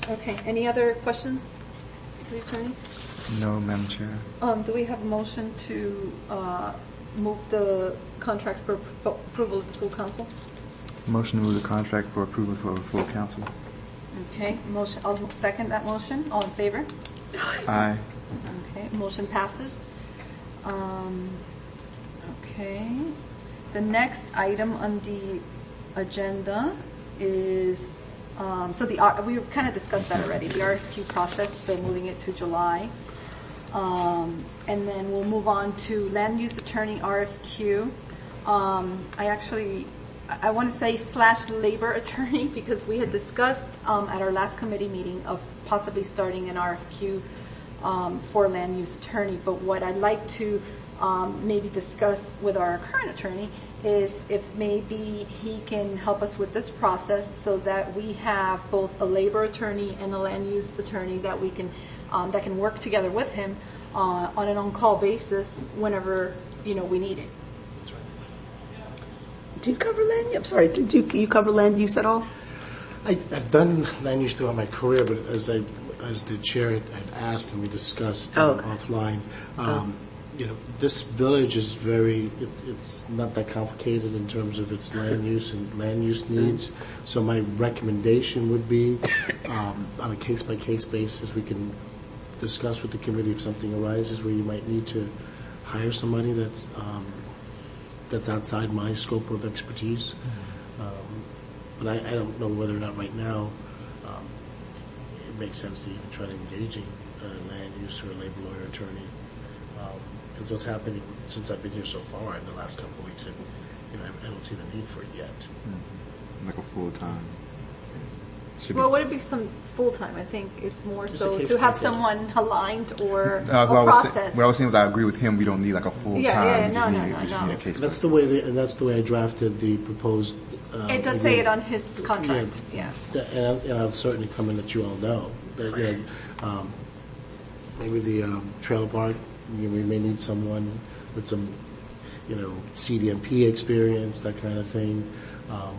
Okay, any other questions to the attorney? No, Madam Chair. Do we have a motion to move the contract for approval of the full council? Motion to move the contract for approval for full council. Okay, motion. I'll second that motion. All in favor? Aye. Okay, motion passes. Okay, the next item on the agenda is we kind of discussed that already. The RFQ process, so moving it to July, and then we'll move on to land use attorney RFQ. I want to say / labor attorney because we had discussed at our last committee meeting of possibly starting an RFQ for land use attorney. But what I'd like to maybe discuss with our current attorney is if maybe he can help us with this process so that we have both a labor attorney and a land use attorney that we can that can work together with him on an on-call basis whenever we need it. Do you cover land use? I'm sorry, do you cover land use at all? I've done land use throughout my career, but as the chair had asked and we discussed offline, this village is it's not that complicated in terms of its land use and land use needs. So my recommendation would be on a case-by-case basis, we can discuss with the committee if something arises where you might need to hire somebody that's outside my scope of expertise. But I don't know whether or not right now it makes sense to even try to engaging a land use or a labor lawyer attorney. Because what's happening since I've been here so far in the last couple of weeks, I don't see the need for it yet. Like a full-time. Well, would it be some full-time? I think it's more so to have someone aligned or a process. What I was saying was I agree with him. We don't need like a full-time. No. That's the way I drafted the proposed. It does say it on his contract. Yeah. And I'll certainly come in that you all know that maybe the trailer park. We may need someone with some, CDMP experience, that kind of thing.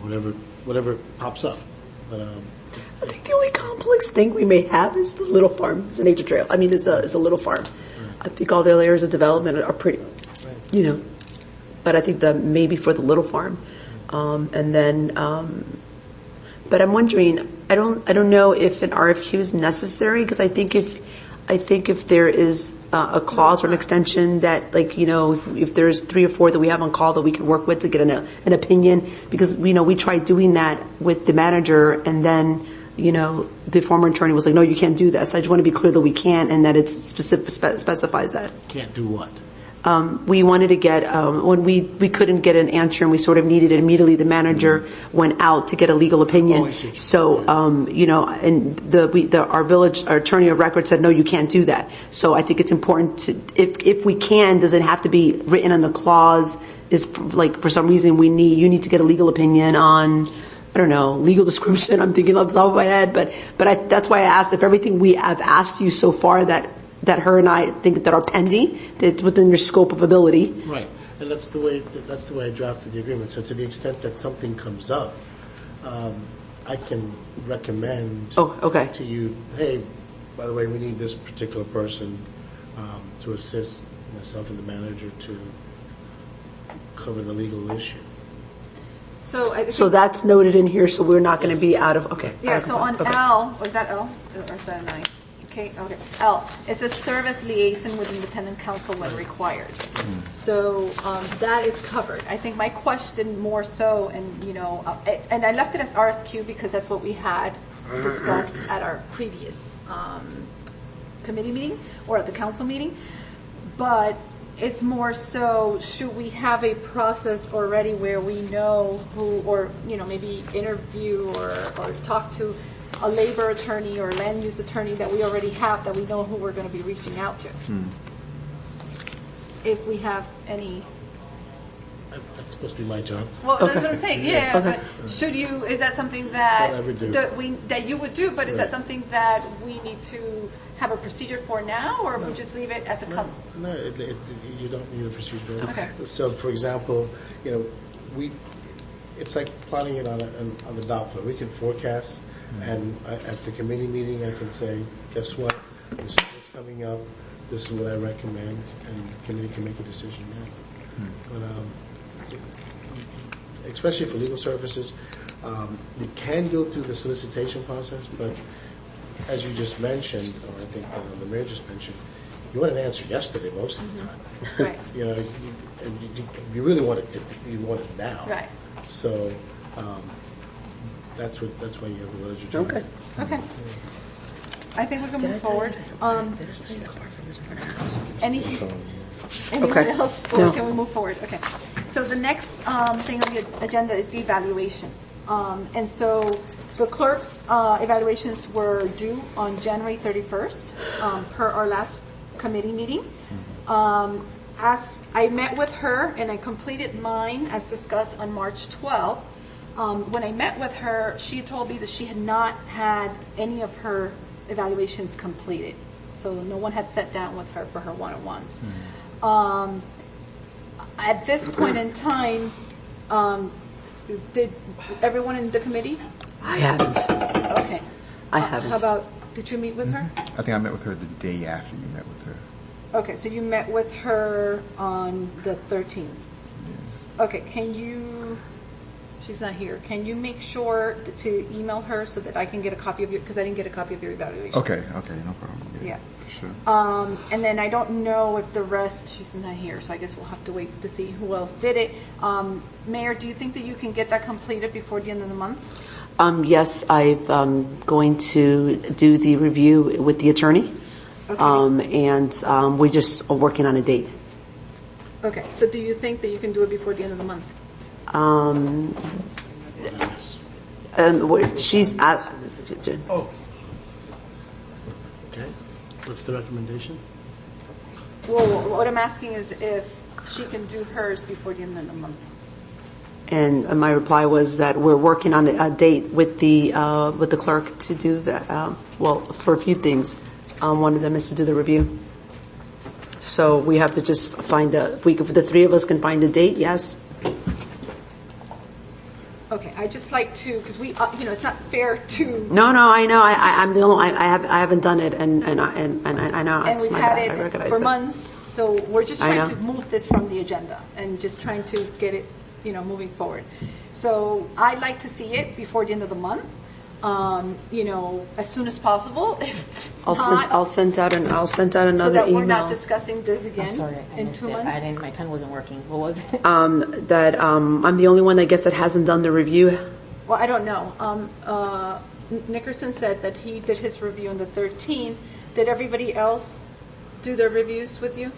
Whatever pops up. But I think the only complex thing we may have is the little farm. It's a nature trail. I mean, it's a little farm. Right. I think all the other areas of development are pretty, But I think maybe for the little farm, and then. But I'm wondering. I don't know if an RFQ is necessary because I think if there is a clause or an extension that, if there's 3 or 4 that we have on call that we can work with to get an opinion, because we tried doing that with the manager, and then the former attorney was like, no, you can't do that. So I just want to be clear that we can, and that it specifies that. Can't do what? We wanted to get when we couldn't get an answer and we sort of needed it immediately. The manager went out to get a legal opinion. So and our attorney of record said no, you can't do that. So I think it's important to if we can, does it have to be written in the clause? Is like for some reason you need to get a legal opinion on. I don't know, legal description. I'm thinking off the top of my head, but that's why I asked if everything we have asked you so far that her and I think that are pending, that's within your scope of ability. Right, and that's the way I drafted the agreement. So to the extent that something comes up, I can recommend to you, hey, by the way, we need this particular person to assist myself and the manager to cover the legal issue. So that's noted in here, so we're not going to be out of, Yeah, so on L, was that L? Or is that an I? Okay. L, it says service liaison with independent counsel when required. So that is covered. I think my question more so, and I left it as RFQ because that's what we had discussed at our previous committee meeting or at the council meeting. But it's more so, should we have a process already where we know who, or maybe interview or talk to a labor attorney or land use attorney that we already have, that we know who we're going to be reaching out to. If we have any. That's supposed to be my job. Well, that's what I'm saying. Yeah, but is that something that you would do? But is that something that we need to have a procedure for now, or if we just leave it as it comes? No, you don't need a procedure for that. Okay. So, for example, it's like plotting it on the Doppler. We can forecast And at the committee meeting, I can say, guess what? This is what's coming up. This is what I recommend, and the committee can make a decision then. But especially for legal services, you can go through the solicitation process, but as you just mentioned, or I think the mayor just mentioned, you want an answer yesterday most of the time. Right. You know, you really want it. You want it now. Right. So that's why you have the letters of joint. Okay. Okay. I think we can move forward. Anything Okay. else, or No. can we move forward? Okay. So the next thing on the agenda is the evaluations. And so the clerk's evaluations were due on January 31st, per our last committee meeting. As I met with her and I completed mine as discussed on March 12th. When I met with her, she told me that she had not had any of her evaluations completed. So no one had sat down with her for her one-on-ones. At this point in time, did everyone in the committee? I haven't. Okay. I haven't. How about, did you meet with her? I think I met with her the day after you met with her. Okay, so you met with her on the 13th. Okay, can you, she's not here, can you make sure to email her so that I can get a copy of your, because I didn't get a copy of your evaluation. Okay, no problem. Yeah. For sure. And then I don't know if the rest, she's not here, so I guess we'll have to wait to see who else did it. Mayor, do you think that you can get that completed before the end of the month? Yes, I'm going to do the review with the attorney. Okay. And we just are working on a date. Okay, so do you think that you can do it before the end of the month? She's at. Oh. Okay. What's the recommendation? Well, what I'm asking is if she can do hers before the end of the month. And my reply was that we're working on a date with the clerk to do that. Well, for a few things. One of them is to do the review. So we have to just find if the three of us can find a date. Yes. Okay, I just like to, because we, it's not fair to. No, I know. I'm the only. I haven't done it, and I know And it's we've my had bad. I it recognize for it. months, so we're just I trying know. to move this from the agenda and just trying to get it, moving forward. So I'd like to see it before the end of the month, as soon as possible. If I'll send out another so that email. we're not discussing this again I'm sorry, I in missed 2 it. months. My pen wasn't working. What was it? That I'm the only one, I guess, that hasn't done the review. Well, I don't know. Nickerson said that he did his review on the 13th. Did everybody else do their reviews with you?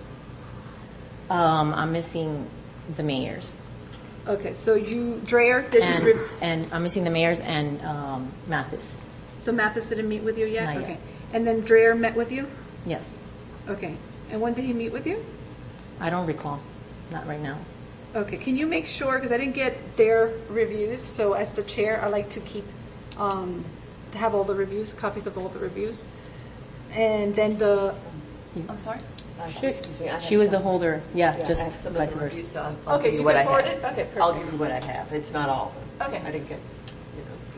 I'm missing the mayors. Okay, so Dreyer did his review. And I'm missing the mayors and Mathis. So Mathis didn't meet with you yet? Not yet. Okay. And then Dreyer met with you? Yes. Okay. And when did he meet with you? I don't recall. Not right now. Okay. Can you make sure, because I didn't get their reviews, so as the chair, I like to keep, to have all the reviews, copies of all the reviews. And then I'm sorry? She was the holder. Yeah, just I have some vice of the versa. reviews, so I'll Okay, give you you what I can forward have. it? Okay, perfect. I'll give you what I have. It's not all of them. Okay. I didn't get,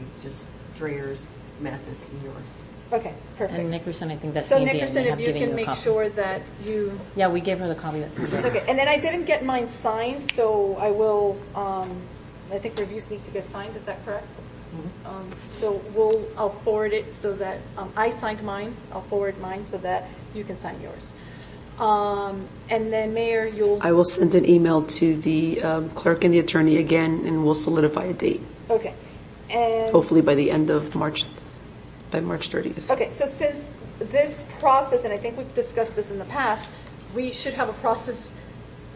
it's just Dreyer's, Mathis, and yours. Okay, perfect. And Nickerson, I think that's So Sandy, Nickerson, and they if have you given can you a make copy. sure that you, Yeah, we gave her the copy that's okay, and then I didn't get mine signed, so I will, I think reviews need to get signed, is that correct? So I'll forward it so that, I signed mine, I'll forward mine so that you can sign yours. And then Mayor, I will send an email to the clerk and the attorney again, and we'll solidify a date. okay. And, Hopefully by the end of March, by March 30th. okay, so since this process, and I think we've discussed this in the past, we should have a process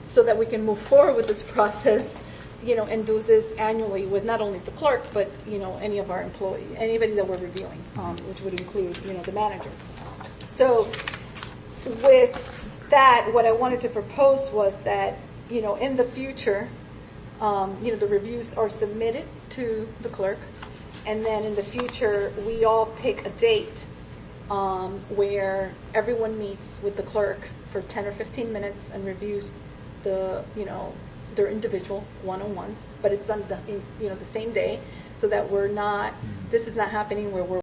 so that we can move forward with this process, and do this annually with not only the clerk, but, any of our employees, anybody that we're reviewing, which would include, the manager. So with that, what I wanted to propose was that, in the future, the reviews are submitted to the clerk, and then in the future, we all pick a date where everyone meets with the clerk for 10 or 15 minutes and reviews their individual one-on-ones, but it's on the same day, so that we're not this is not happening where we're